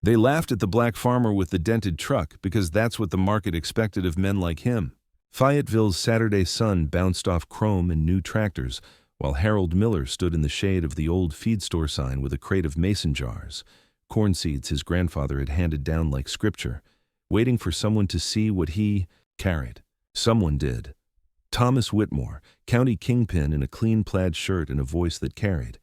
They laughed at the black farmer with the dented truck because that's what the market expected of men like him. Fayetteville's Saturday sun bounced off chrome and new tractors, while Harold Miller stood in the shade of the old feed store sign with a crate of mason jars, corn seeds his grandfather had handed down like scripture, waiting for someone to see what he carried. Someone did. Thomas Whitmore, county kingpin in a clean plaid shirt and a voice that carried.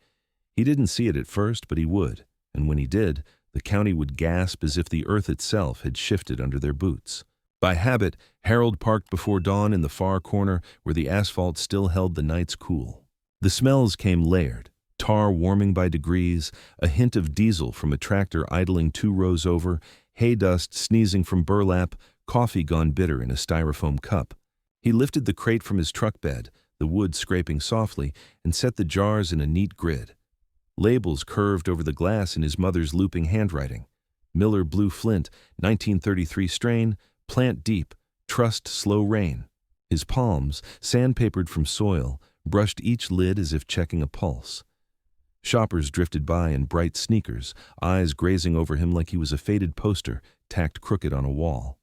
He didn't see it at first, but he would, and when he did, the county would gasp as if the earth itself had shifted under their boots. By habit, Harold parked before dawn in the far corner where the asphalt still held the night's cool. The smells came layered, tar warming by degrees, a hint of diesel from a tractor idling 2 rows over, hay dust sneezing from burlap, coffee gone bitter in a styrofoam cup. He lifted the crate from his truck bed, the wood scraping softly, and set the jars in a neat grid. Labels curved over the glass in his mother's looping handwriting. Miller Blue Flint, 1933 strain, plant deep, trust slow rain. His palms, sandpapered from soil, brushed each lid as if checking a pulse. Shoppers drifted by in bright sneakers, eyes grazing over him like he was a faded poster tacked crooked on a wall.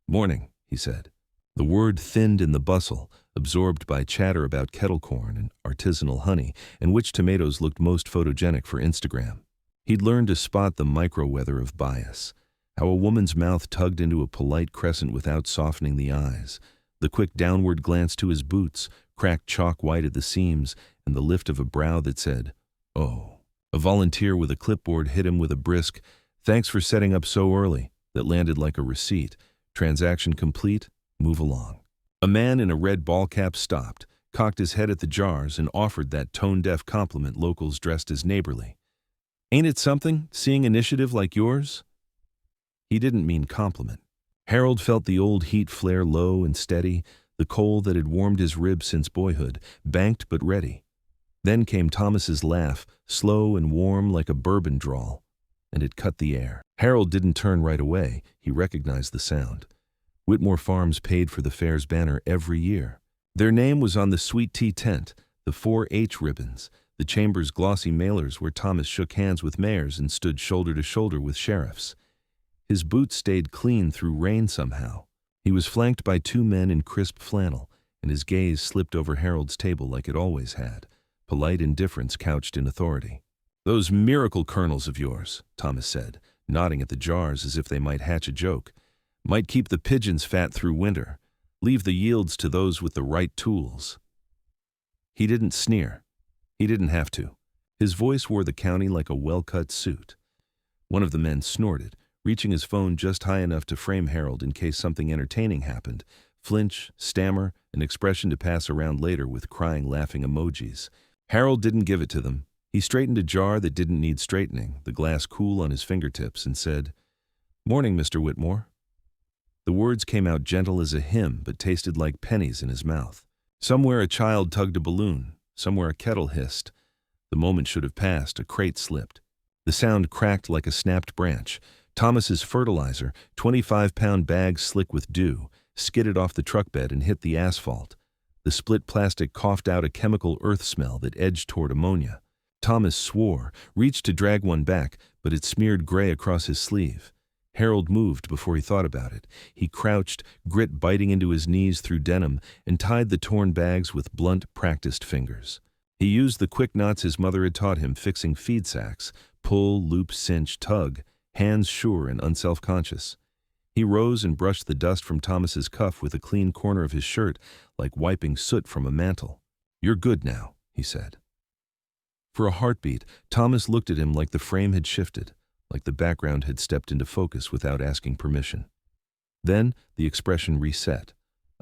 "Morning," he said. The word thinned in the bustle, absorbed by chatter about kettle corn and artisanal honey, and which tomatoes looked most photogenic for Instagram. He'd learned to spot the micro-weather of bias, how a woman's mouth tugged into a polite crescent without softening the eyes, the quick downward glance to his boots, cracked chalk white at the seams, and the lift of a brow that said, "Oh." A volunteer with a clipboard hit him with a brisk, "Thanks for setting up so early," that landed like a receipt. Transaction complete, move along. A man in a red ball cap stopped, cocked his head at the jars, and offered that tone-deaf compliment locals dressed as neighborly. "Ain't it something, seeing initiative like yours?" He didn't mean compliment. Harold felt the old heat flare low and steady, the coal that had warmed his ribs since boyhood, banked but ready. Then came Thomas's laugh, slow and warm like a bourbon drawl, and it cut the air. Harold didn't turn right away. He recognized the sound. Whitmore Farms paid for the fair's banner every year. Their name was on the sweet tea tent, the 4-H ribbons, the chamber's glossy mailers where Thomas shook hands with mayors and stood shoulder to shoulder with sheriffs. His boots stayed clean through rain somehow. He was flanked by 2 men in crisp flannel, and his gaze slipped over Harold's table like it always had, polite indifference couched in authority. "Those miracle kernels of yours," Thomas said, nodding at the jars as if they might hatch a joke, "might keep the pigeons fat through winter. Leave the yields to those with the right tools." He didn't sneer. He didn't have to. His voice wore the county like a well-cut suit. One of the men snorted, reaching his phone just high enough to frame Harold in case something entertaining happened, flinch, stammer, an expression to pass around later with crying, laughing emojis. Harold didn't give it to them. He straightened a jar that didn't need straightening, the glass cool on his fingertips, and said, "Morning, Mr. Whitmore." The words came out gentle as a hymn, but tasted like pennies in his mouth. Somewhere a child tugged a balloon. Somewhere a kettle hissed. The moment should have passed. A crate slipped. The sound cracked like a snapped branch. Thomas's fertilizer, 25-pound bag slick with dew, skidded off the truck bed and hit the asphalt. The split plastic coughed out a chemical earth smell that edged toward ammonia. Thomas swore, reached to drag one back, but it smeared gray across his sleeve. Harold moved before he thought about it. He crouched, grit biting into his knees through denim, and tied the torn bags with blunt, practiced fingers. He used the quick knots his mother had taught him fixing feed sacks, pull, loop, cinch, tug, hands sure and unself-conscious. He rose and brushed the dust from Thomas's cuff with a clean corner of his shirt, like wiping soot from a mantle. "You're good now," he said. For a heartbeat, Thomas looked at him like the frame had shifted, like the background had stepped into focus without asking permission. Then the expression reset,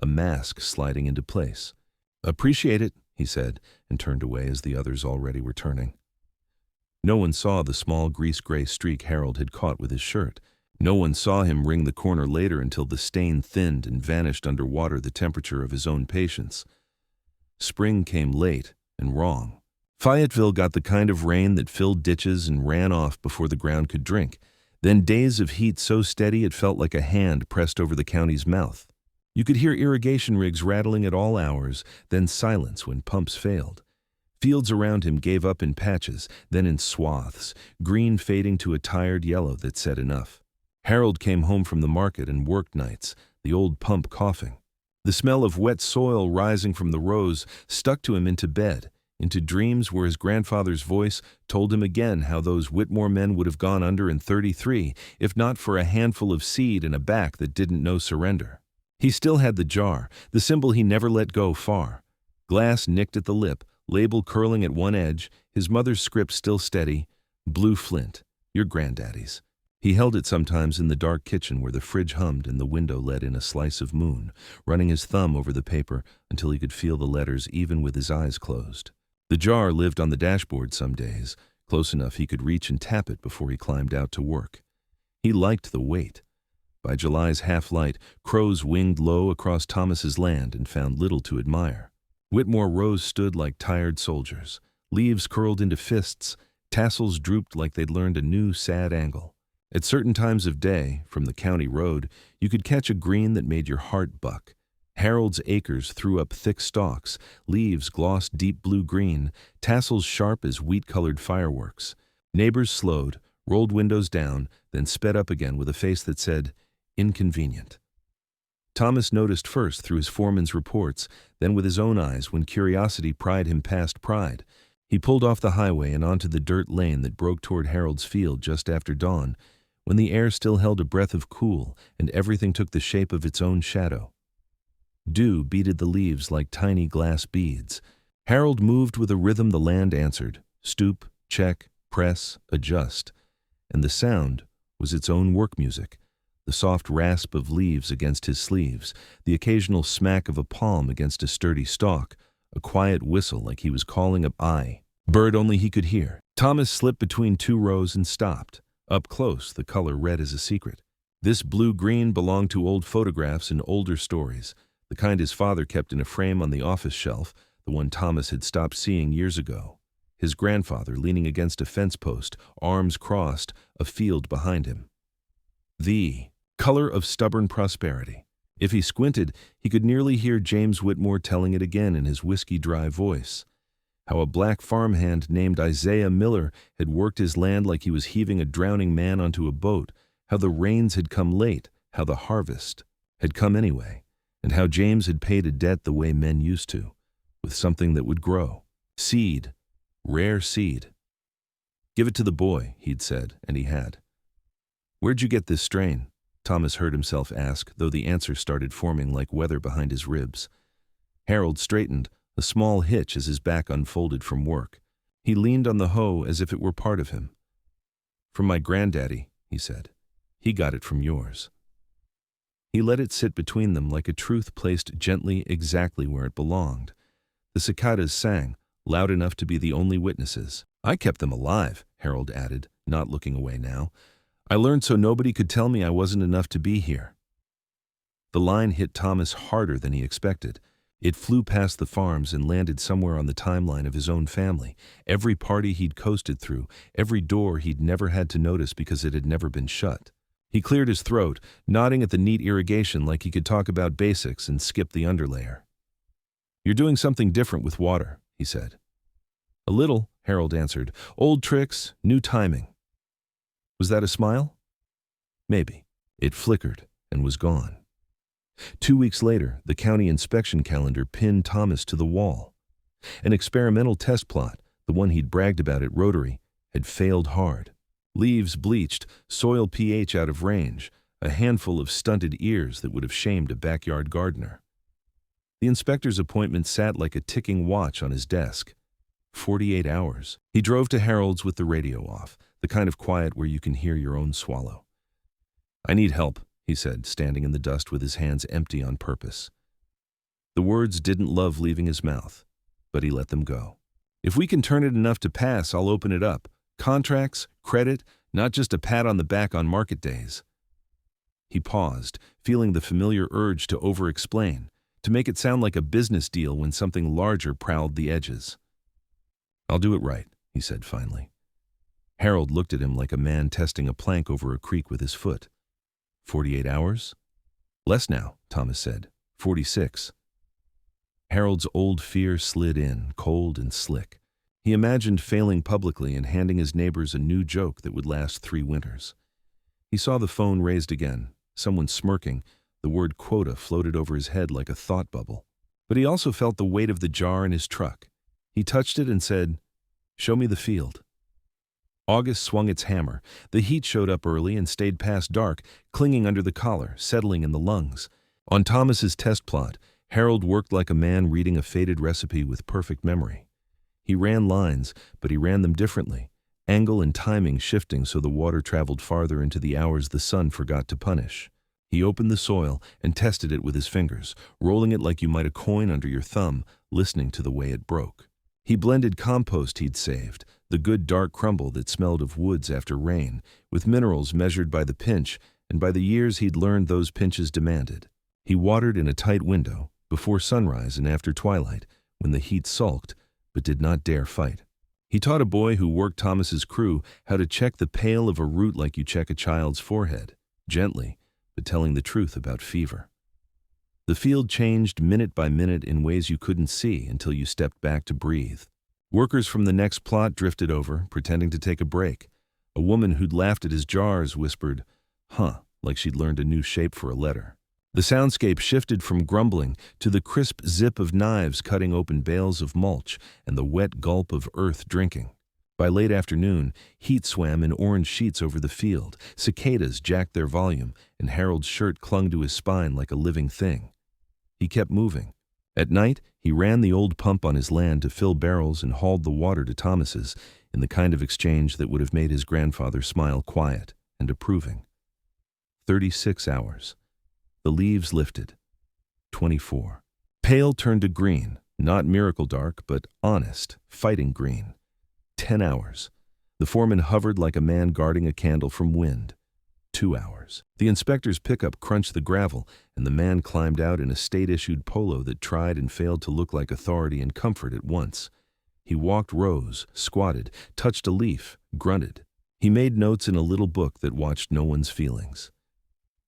a mask sliding into place. "Appreciate it," he said, and turned away as the others already were turning. No one saw the small grease-gray streak Harold had caught with his shirt. No one saw him ring the corner later until the stain thinned and vanished under water the temperature of his own patience. Spring came late and wrong. Fayetteville got the kind of rain that filled ditches and ran off before the ground could drink. Then days of heat so steady it felt like a hand pressed over the county's mouth. You could hear irrigation rigs rattling at all hours, then silence when pumps failed. Fields around him gave up in patches, then in swaths, green fading to a tired yellow that said enough. Harold came home from the market and worked nights, the old pump coughing. The smell of wet soil rising from the rows stuck to him into bed, into dreams where his grandfather's voice told him again how those Whitmore men would have gone under in 33 if not for a handful of seed and a back that didn't know surrender. He still had the jar, the symbol he never let go far. Glass nicked at the lip, label curling at one edge, his mother's script still steady, blue flint, your granddaddy's. He held it sometimes in the dark kitchen where the fridge hummed and the window let in a slice of moon, running his thumb over the paper until he could feel the letters even with his eyes closed. The jar lived on the dashboard some days, close enough he could reach and tap it before he climbed out to work. He liked the weight. By July's half-light, crows winged low across Thomas's land and found little to admire. Whitmore rows stood like tired soldiers, leaves curled into fists, tassels drooped like they'd learned a new sad angle. At certain times of day, from the county road, you could catch a green that made your heart buck. Harold's acres threw up thick stalks, leaves glossed deep blue-green, tassels sharp as wheat-colored fireworks. Neighbors slowed, rolled windows down, then sped up again with a face that said, "Inconvenient." Thomas noticed first through his foreman's reports, then with his own eyes when curiosity pried him past pride. He pulled off the highway and onto the dirt lane that broke toward Harold's field just after dawn, when the air still held a breath of cool and everything took the shape of its own shadow. Dew beaded the leaves like tiny glass beads. Harold moved with a rhythm the land answered, stoop, check, press, adjust. And the sound was its own work music. The soft rasp of leaves against his sleeves, the occasional smack of a palm against a sturdy stalk, a quiet whistle like he was calling a bird only he could hear. Thomas slipped between two rows and stopped. Up close, the color red as a secret. This blue-green belonged to old photographs and older stories, the kind his father kept in a frame on the office shelf, the one Thomas had stopped seeing years ago. His grandfather leaning against a fence post, arms crossed, a field behind him. The color of stubborn prosperity. If he squinted, he could nearly hear James Whitmore telling it again in his whiskey-dry voice. How a black farmhand named Isaiah Miller had worked his land like he was heaving a drowning man onto a boat, how the rains had come late, how the harvest had come anyway, and how James had paid a debt the way men used to, with something that would grow. Seed, rare seed. "Give it to the boy," he'd said, and he had. "Where'd you get this strain?" Thomas heard himself ask, though the answer started forming like weather behind his ribs. Harold straightened, a small hitch as his back unfolded from work. He leaned on the hoe as if it were part of him. "From my granddaddy," he said. "He got it from yours." He let it sit between them like a truth placed gently exactly where it belonged. The cicadas sang, loud enough to be the only witnesses. "I kept them alive," Harold added, not looking away now. "I learned so nobody could tell me I wasn't enough to be here." The line hit Thomas harder than he expected. It flew past the farms and landed somewhere on the timeline of his own family. Every party he'd coasted through, every door he'd never had to notice because it had never been shut. He cleared his throat, nodding at the neat irrigation like he could talk about basics and skip the underlayer. "You're doing something different with water," he said. "A little," Harold answered. "Old tricks, new timing." Was that a smile? Maybe. It flickered and was gone. 2 weeks later, the county inspection calendar pinned Thomas to the wall. An experimental test plot, the one he'd bragged about at Rotary, had failed hard. Leaves bleached, soil pH out of range, a handful of stunted ears that would have shamed a backyard gardener. The inspector's appointment sat like a ticking watch on his desk. 48 hours. He drove to Harold's with the radio off, the kind of quiet where you can hear your own swallow. "I need help," he said, standing in the dust with his hands empty on purpose. The words didn't love leaving his mouth, but he let them go. "If we can turn it enough to pass, I'll open it up. Contracts, credit, not just a pat on the back on market days." He paused, feeling the familiar urge to over-explain, to make it sound like a business deal when something larger prowled the edges. "I'll do it right," he said finally. Harold looked at him like a man testing a plank over a creek with his foot. 48 hours? "Less now," Thomas said. 46. Harold's old fear slid in, cold and slick. He imagined failing publicly and handing his neighbors a new joke that would last 3 winters. He saw the phone raised again, someone smirking. The word quota floated over his head like a thought bubble. But he also felt the weight of the jar in his truck. He touched it and said, "Show me the field." August swung its hammer. The heat showed up early and stayed past dark, clinging under the collar, settling in the lungs. On Thomas's test plot, Harold worked like a man reading a faded recipe with perfect memory. He ran lines, but he ran them differently, angle and timing shifting so the water traveled farther into the hours the sun forgot to punish. He opened the soil and tested it with his fingers, rolling it like you might a coin under your thumb, listening to the way it broke. He blended compost he'd saved, the good dark crumble that smelled of woods after rain, with minerals measured by the pinch and by the years he'd learned those pinches demanded. He watered in a tight window, before sunrise and after twilight, when the heat sulked, but did not dare fight. He taught a boy who worked Thomas's crew how to check the pale of a root like you check a child's forehead, gently, but telling the truth about fever. The field changed minute by minute in ways you couldn't see until you stepped back to breathe. Workers from the next plot drifted over, pretending to take a break. A woman who'd laughed at his jars whispered, "Huh," like she'd learned a new shape for a letter. The soundscape shifted from grumbling to the crisp zip of knives cutting open bales of mulch and the wet gulp of earth drinking. By late afternoon, heat swam in orange sheets over the field, cicadas jacked their volume, and Harold's shirt clung to his spine like a living thing. He kept moving. At night, he ran the old pump on his land to fill barrels and hauled the water to Thomas's, in the kind of exchange that would have made his grandfather smile quiet and approving. 36 hours. The leaves lifted. 24. Pale turned to green, not miracle dark, but honest, fighting green. 10 hours. The foreman hovered like a man guarding a candle from wind. 2 hours. The inspector's pickup crunched the gravel, and the man climbed out in a state-issued polo that tried and failed to look like authority and comfort at once. He walked rows, squatted, touched a leaf, grunted. He made notes in a little book that watched no one's feelings.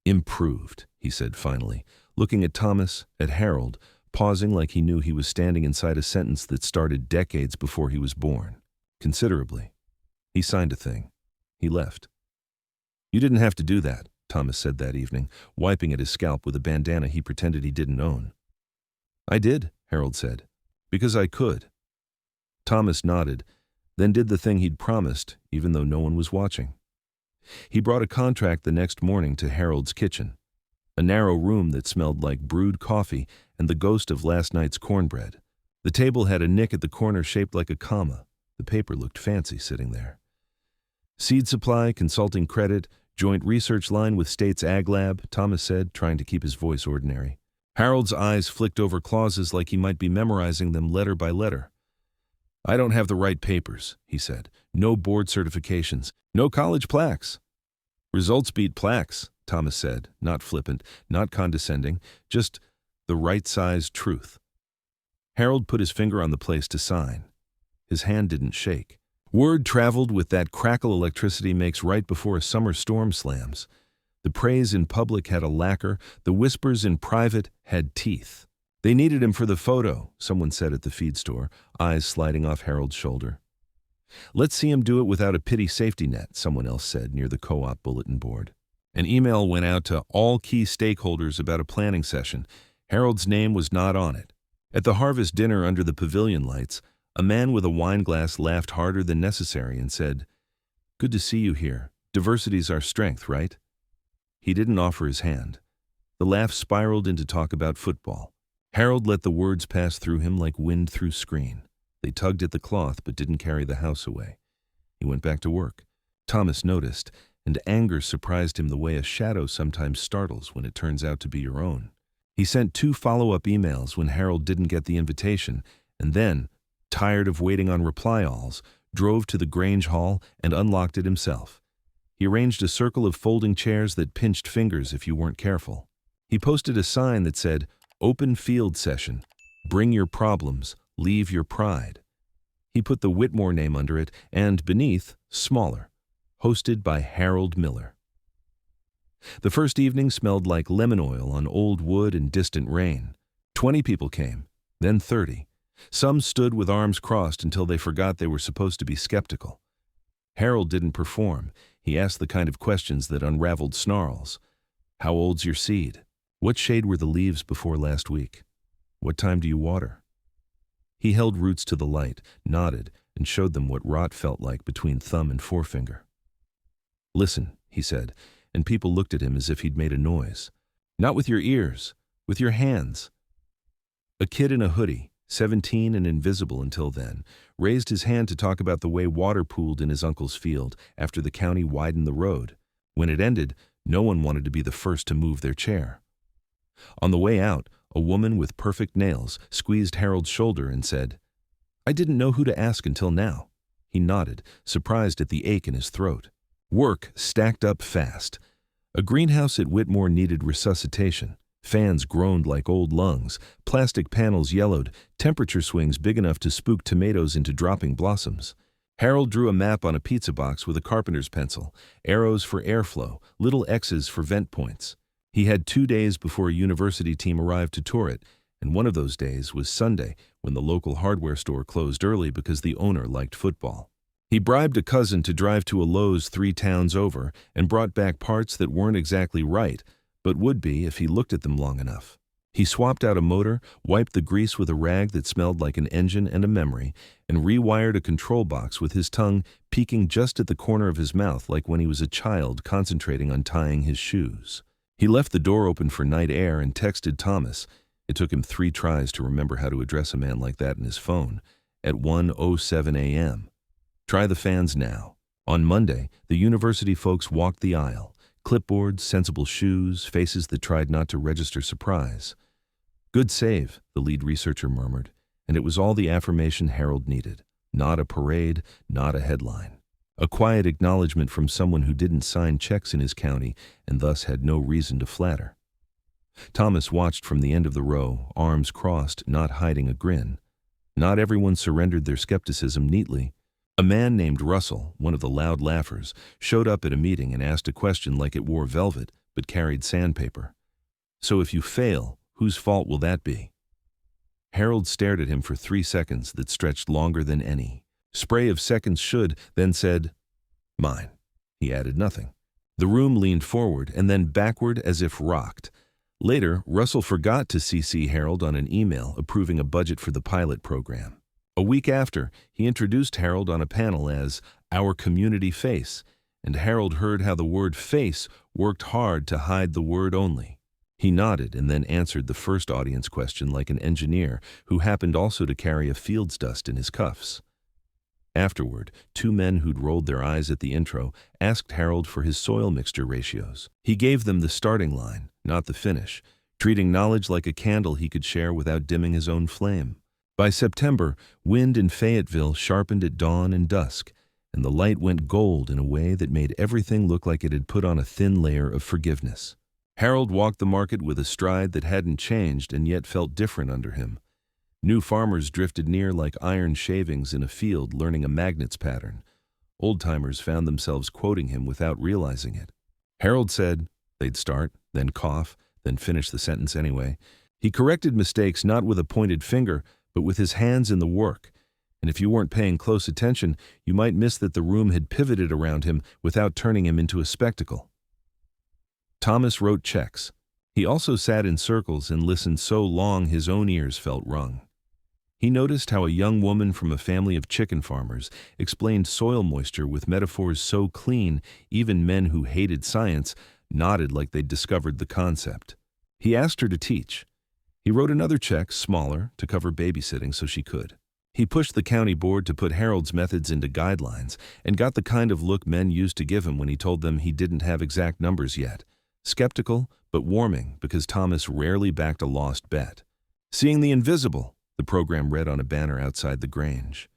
"Improved," he said finally, looking at Thomas, at Harold, pausing like he knew he was standing inside a sentence that started decades before he was born. "Considerably." He signed a thing. He left. "You didn't have to do that," Thomas said that evening, wiping at his scalp with a bandana he pretended he didn't own. "I did," Harold said, "because I could." Thomas nodded, then did the thing he'd promised, even though no one was watching. He brought a contract the next morning to Harold's kitchen, a narrow room that smelled like brewed coffee and the ghost of last night's cornbread. The table had a nick at the corner shaped like a comma. The paper looked fancy sitting there. "Seed supply, consulting credit, joint research line with State's Ag Lab," Thomas said, trying to keep his voice ordinary. Harold's eyes flicked over clauses like he might be memorizing them letter by letter. "I don't have the right papers," he said. "No board certifications. No college plaques." "Results beat plaques," Thomas said, not flippant, not condescending, just the right-sized truth. Harold put his finger on the place to sign. His hand didn't shake. Word traveled with that crackle electricity makes right before a summer storm slams. The praise in public had a lacquer, the whispers in private had teeth. "They needed him for the photo," someone said at the feed store, eyes sliding off Harold's shoulder. "Let's see him do it without a pity safety net," someone else said near the co-op bulletin board. An email went out to all key stakeholders about a planning session. Harold's name was not on it. At the harvest dinner under the pavilion lights, a man with a wine glass laughed harder than necessary and said, "Good to see you here. Diversity's our strength, right?" He didn't offer his hand. The laugh spiraled into talk about football. Harold let the words pass through him like wind through screen. They tugged at the cloth but didn't carry the house away. He went back to work. Thomas noticed, and anger surprised him the way a shadow sometimes startles when it turns out to be your own. He sent 2 follow-up emails when Harold didn't get the invitation, and then, tired of waiting on reply-alls, drove to the Grange Hall and unlocked it himself. He arranged a circle of folding chairs that pinched fingers if you weren't careful. He posted a sign that said, "Open field session. Bring your problems. Leave your pride." He put the Whitmore name under it and, beneath, smaller, hosted by Harold Miller. The first evening smelled like lemon oil on old wood and distant rain. 20 people came, then 30. Some stood with arms crossed until they forgot they were supposed to be skeptical. Harold didn't perform. He asked the kind of questions that unraveled snarls. How old's your seed? What shade were the leaves before last week? What time do you water? He held roots to the light, nodded, and showed them what rot felt like between thumb and forefinger. Listen, he said, and people looked at him as if he'd made a noise. Not with your ears, with your hands. A kid in a hoodie, 17 and invisible until then, raised his hand to talk about the way water pooled in his uncle's field after the county widened the road. When it ended, no one wanted to be the first to move their chair. On the way out, a woman with perfect nails squeezed Harold's shoulder and said, I didn't know who to ask until now. He nodded, surprised at the ache in his throat. Work stacked up fast. A greenhouse at Whitmore needed resuscitation. Fans groaned like old lungs, plastic panels yellowed, temperature swings big enough to spook tomatoes into dropping blossoms. Harold drew a map on a pizza box with a carpenter's pencil, arrows for airflow, little X's for vent points. He had 2 days before a university team arrived to tour it, and one of those days was Sunday, when the local hardware store closed early because the owner liked football. He bribed a cousin to drive to a Lowe's 3 towns over and brought back parts that weren't exactly right, but would be if he looked at them long enough. He swapped out a motor, wiped the grease with a rag that smelled like an engine and a memory, and rewired a control box with his tongue peeking just at the corner of his mouth like when he was a child concentrating on tying his shoes. He left the door open for night air and texted Thomas. It took him 3 tries to remember how to address a man like that in his phone, at 1:07 a.m. Try the fans now. On Monday, the university folks walked the aisle. Clipboards, sensible shoes, faces that tried not to register surprise. Good save, the lead researcher murmured, and it was all the affirmation Harold needed. Not a parade, not a headline. A quiet acknowledgement from someone who didn't sign checks in his county and thus had no reason to flatter. Thomas watched from the end of the row, arms crossed, not hiding a grin. Not everyone surrendered their skepticism neatly. A man named Russell, one of the loud laughers, showed up at a meeting and asked a question like it wore velvet but carried sandpaper. So if you fail, whose fault will that be? Harold stared at him for 3 seconds that stretched longer than any. Spray of seconds should, then said, Mine. He added nothing. The room leaned forward and then backward as if rocked. Later, Russell forgot to CC Harold on an email approving a budget for the pilot program. A week after, he introduced Harold on a panel as our community face, and Harold heard how the word face worked hard to hide the word only. He nodded and then answered the first audience question like an engineer who happened also to carry a field's dust in his cuffs. Afterward, 2 men who'd rolled their eyes at the intro asked Harold for his soil mixture ratios. He gave them the starting line, not the finish, treating knowledge like a candle he could share without dimming his own flame. By September, wind in Fayetteville sharpened at dawn and dusk, and the light went gold in a way that made everything look like it had put on a thin layer of forgiveness. Harold walked the market with a stride that hadn't changed and yet felt different under him. New farmers drifted near like iron shavings in a field learning a magnet's pattern. Old-timers found themselves quoting him without realizing it. Harold said, they'd start, then cough, then finish the sentence anyway. He corrected mistakes not with a pointed finger, but with his hands in the work, and if you weren't paying close attention, you might miss that the room had pivoted around him without turning him into a spectacle. Thomas wrote checks. He also sat in circles and listened so long his own ears felt wrung. He noticed how a young woman from a family of chicken farmers explained soil moisture with metaphors so clean, even men who hated science nodded like they'd discovered the concept. He asked her to teach. He wrote another check, smaller, to cover babysitting so she could. He pushed the county board to put Harold's methods into guidelines and got the kind of look men used to give him when he told them he didn't have exact numbers yet. Skeptical, but warming because Thomas rarely backed a lost bet. Seeing the invisible, the program read on a banner outside the Grange.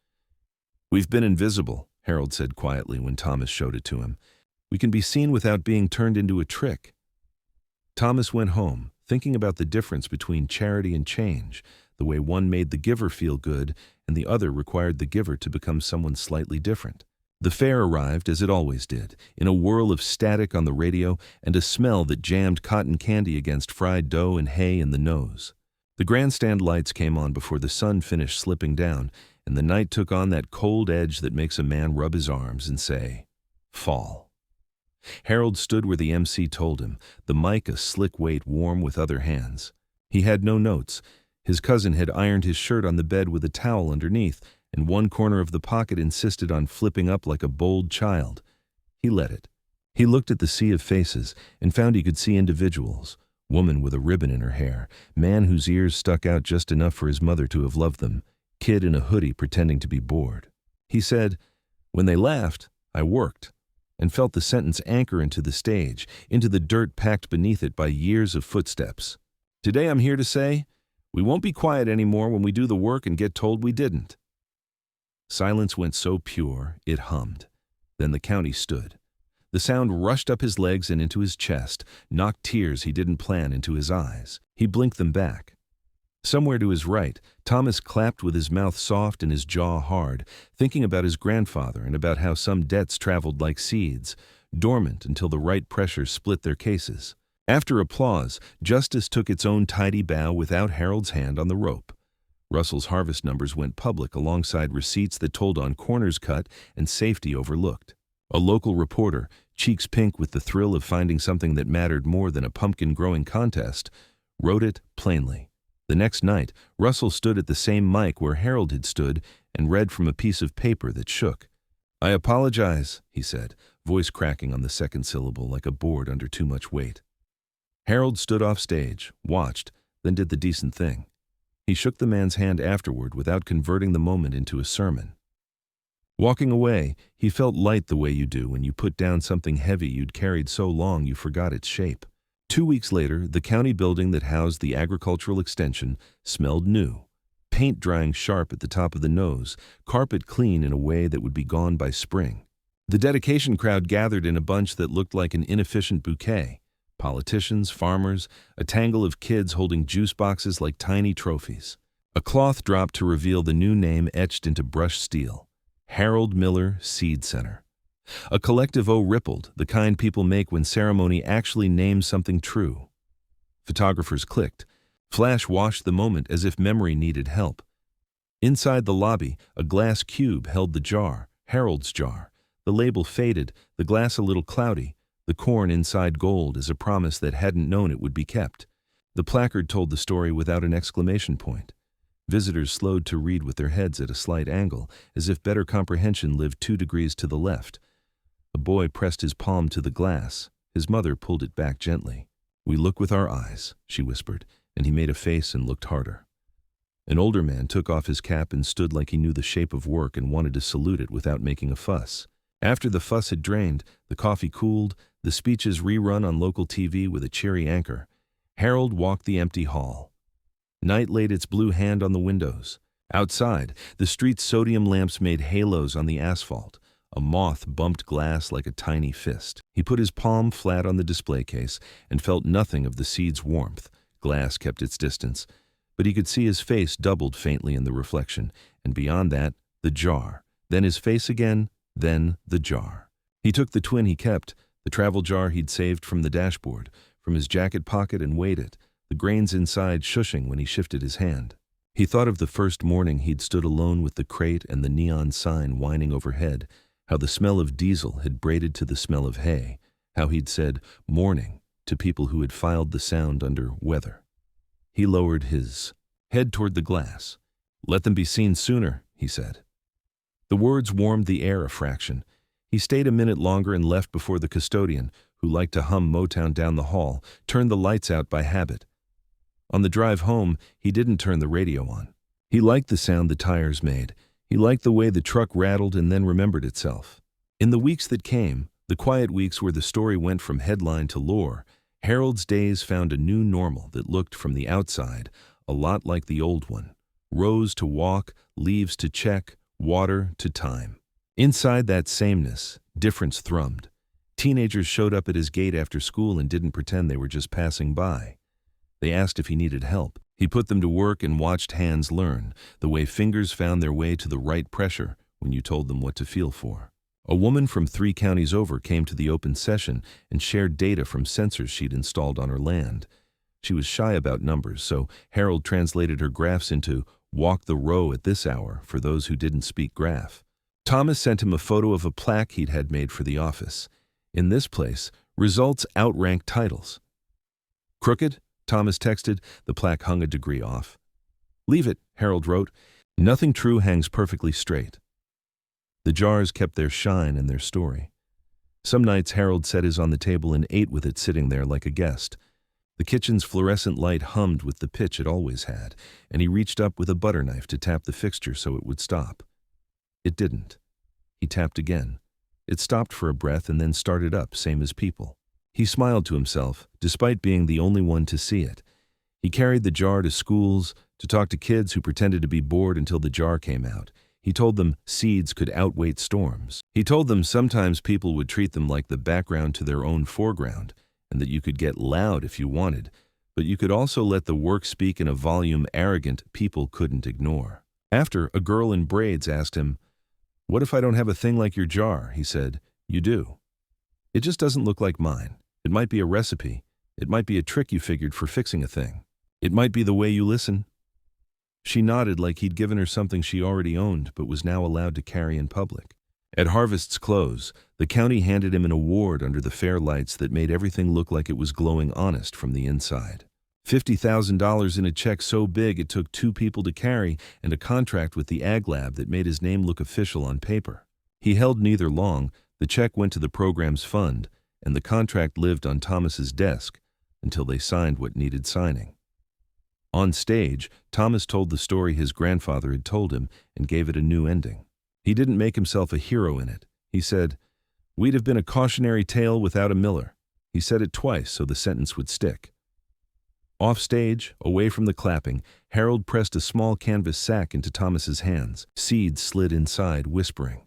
We've been invisible, Harold said quietly when Thomas showed it to him. We can be seen without being turned into a trick. Thomas went home, thinking about the difference between charity and change, the way one made the giver feel good and the other required the giver to become someone slightly different. The fair arrived, as it always did, in a whirl of static on the radio and a smell that jammed cotton candy against fried dough and hay in the nose. The grandstand lights came on before the sun finished slipping down, and the night took on that cold edge that makes a man rub his arms and say, "Fall." Harold stood where the MC told him, the mic a slick weight warm with other hands. He had no notes. His cousin had ironed his shirt on the bed with a towel underneath, and one corner of the pocket insisted on flipping up like a bold child. He let it. He looked at the sea of faces and found he could see individuals. Woman with a ribbon in her hair, man whose ears stuck out just enough for his mother to have loved them, kid in a hoodie pretending to be bored. He said, "When they laughed, I worked," and felt the sentence anchor into the stage, into the dirt packed beneath it by years of footsteps. "Today I'm here to say, we won't be quiet anymore when we do the work and get told we didn't." Silence went so pure, it hummed. Then the county stood. The sound rushed up his legs and into his chest, knocked tears he didn't plan into his eyes. He blinked them back. Somewhere to his right, Thomas clapped with his mouth soft and his jaw hard, thinking about his grandfather and about how some debts traveled like seeds, dormant until the right pressure split their cases. After applause, justice took its own tidy bow without Harold's hand on the rope. Russell's harvest numbers went public alongside receipts that told on corners cut and safety overlooked. A local reporter, cheeks pink with the thrill of finding something that mattered more than a pumpkin-growing contest, wrote it plainly. The next night, Russell stood at the same mic where Harold had stood and read from a piece of paper that shook. "I apologize," he said, voice cracking on the second syllable like a board under too much weight. Harold stood off stage, watched, then did the decent thing. He shook the man's hand afterward without converting the moment into a sermon. Walking away, he felt light the way you do when you put down something heavy you'd carried so long you forgot its shape. 2 weeks later, the county building that housed the agricultural extension smelled new. Paint drying sharp at the top of the nose, carpet clean in a way that would be gone by spring. The dedication crowd gathered in a bunch that looked like an inefficient bouquet. Politicians, farmers, a tangle of kids holding juice boxes like tiny trophies. A cloth dropped to reveal the new name etched into brushed steel. Harold Miller Seed Center. A collective O rippled, the kind people make when ceremony actually names something true. Photographers clicked. Flash washed the moment as if memory needed help. Inside the lobby, a glass cube held the jar, Harold's jar. The label faded, the glass a little cloudy, the corn inside gold as a promise that hadn't known it would be kept. The placard told the story without an exclamation point. Visitors slowed to read with their heads at a slight angle, as if better comprehension lived 2 degrees to the left. A boy pressed his palm to the glass. His mother pulled it back gently. "We look with our eyes," she whispered, and he made a face and looked harder. An older man took off his cap and stood like he knew the shape of work and wanted to salute it without making a fuss. After the fuss had drained, the coffee cooled, the speeches rerun on local TV with a cheery anchor, Harold walked the empty hall. Night laid its blue hand on the windows. Outside, the street's sodium lamps made halos on the asphalt. A moth bumped glass like a tiny fist. He put his palm flat on the display case and felt nothing of the seed's warmth. Glass kept its distance, but he could see his face doubled faintly in the reflection, and beyond that, the jar. Then his face again, then the jar. He took the twin he kept, the travel jar he'd saved from the dashboard, from his jacket pocket and weighed it, the grains inside shushing when he shifted his hand. He thought of the first morning he'd stood alone with the crate and the neon sign whining overhead, how the smell of diesel had braided to the smell of hay, how he'd said "morning" to people who had filed the sound under weather. He lowered his head toward the glass. "Let them be seen sooner," he said. The words warmed the air a fraction. He stayed a minute longer and left before the custodian, who liked to hum Motown down the hall, turned the lights out by habit. On the drive home, he didn't turn the radio on. He liked the sound the tires made. He liked the way the truck rattled and then remembered itself. In the weeks that came, the quiet weeks where the story went from headline to lore, Harold's days found a new normal that looked from the outside a lot like the old one. Rows to walk, leaves to check, water to time. Inside that sameness, difference thrummed. Teenagers showed up at his gate after school and didn't pretend they were just passing by. They asked if he needed help. He put them to work and watched hands learn, the way fingers found their way to the right pressure when you told them what to feel for. A woman from 3 counties over came to the open session and shared data from sensors she'd installed on her land. She was shy about numbers, so Harold translated her graphs into "walk the row at this hour" for those who didn't speak graph. Thomas sent him a photo of a plaque he'd had made for the office. In this place, results outrank titles. "Crooked?" Thomas texted. The plaque hung a degree off. "Leave it," Harold wrote. "Nothing true hangs perfectly straight." The jars kept their shine and their story. Some nights Harold set his on the table and ate with it sitting there like a guest. The kitchen's fluorescent light hummed with the pitch it always had, and he reached up with a butter knife to tap the fixture so it would stop. It didn't. He tapped again. It stopped for a breath and then started up, same as people. He smiled to himself, despite being the only one to see it. He carried the jar to schools, to talk to kids who pretended to be bored until the jar came out. He told them seeds could outweight storms. He told them sometimes people would treat them like the background to their own foreground, and that you could get loud if you wanted, but you could also let the work speak in a volume arrogant people couldn't ignore. After, a girl in braids asked him, "What if I don't have a thing like your jar?" He said, "You do. It just doesn't look like mine. It might be a recipe. It might be a trick you figured for fixing a thing. It might be the way you listen." She nodded like he'd given her something she already owned but was now allowed to carry in public. At harvest's close, the county handed him an award under the fair lights that made everything look like it was glowing honest from the inside. $50,000 in a check so big it took 2 people to carry, and a contract with the Ag Lab that made his name look official on paper. He held neither long. The check went to the program's fund, and the contract lived on Thomas's desk until they signed what needed signing. On stage, Thomas told the story his grandfather had told him and gave it a new ending. He didn't make himself a hero in it. He said, "We'd have been a cautionary tale without a Miller." He said it twice so the sentence would stick. Off stage, away from the clapping, Harold pressed a small canvas sack into Thomas's hands. Seeds slid inside, whispering.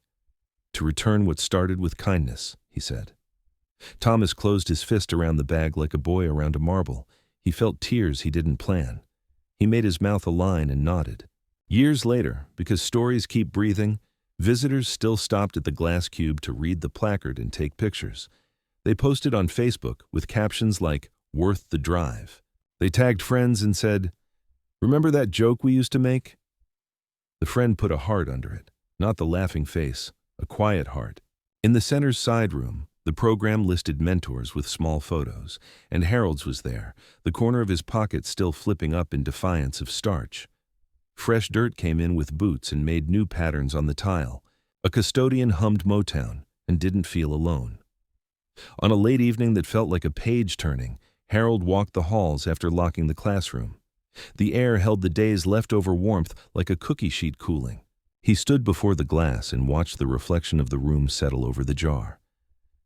"To return what started with kindness," he said. Thomas closed his fist around the bag like a boy around a marble. He felt tears he didn't plan. He made his mouth a line and nodded. Years later, because stories keep breathing, visitors still stopped at the glass cube to read the placard and take pictures. They posted on Facebook with captions like, "Worth the drive." They tagged friends and said, "Remember that joke we used to make?" The friend put a heart under it, not the laughing face, a quiet heart. In the center's side room, the program listed mentors with small photos, and Harold's was there, the corner of his pocket still flipping up in defiance of starch. Fresh dirt came in with boots and made new patterns on the tile. A custodian hummed Motown and didn't feel alone. On a late evening that felt like a page turning, Harold walked the halls after locking the classroom. The air held the day's leftover warmth like a cookie sheet cooling. He stood before the glass and watched the reflection of the room settle over the jar.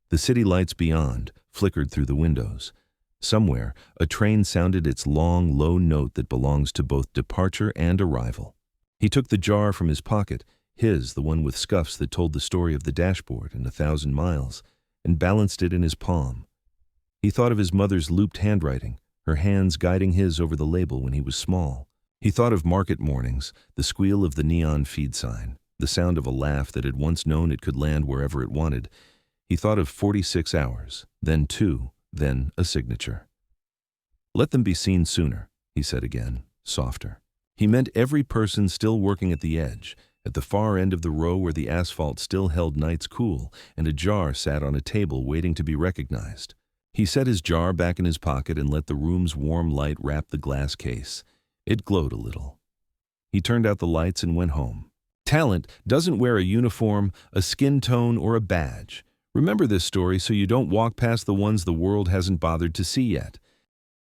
The city lights beyond flickered through the windows. Somewhere, a train sounded its long, low note that belongs to both departure and arrival. He took the jar from his pocket, the one with scuffs that told the story of the dashboard and 1,000 miles, and balanced it in his palm. He thought of his mother's looped handwriting, her hands guiding his over the label when he was small. He thought of market mornings, the squeal of the neon feed sign, the sound of a laugh that had once known it could land wherever it wanted. He thought of 46 hours, then 2, then a signature. "Let them be seen sooner," he said again, softer. He meant every person still working at the edge, at the far end of the row where the asphalt still held nights cool and a jar sat on a table waiting to be recognized. He set his jar back in his pocket and let the room's warm light wrap the glass case. It glowed a little. He turned out the lights and went home. Talent doesn't wear a uniform, a skin tone, or a badge. Remember this story so you don't walk past the ones the world hasn't bothered to see yet.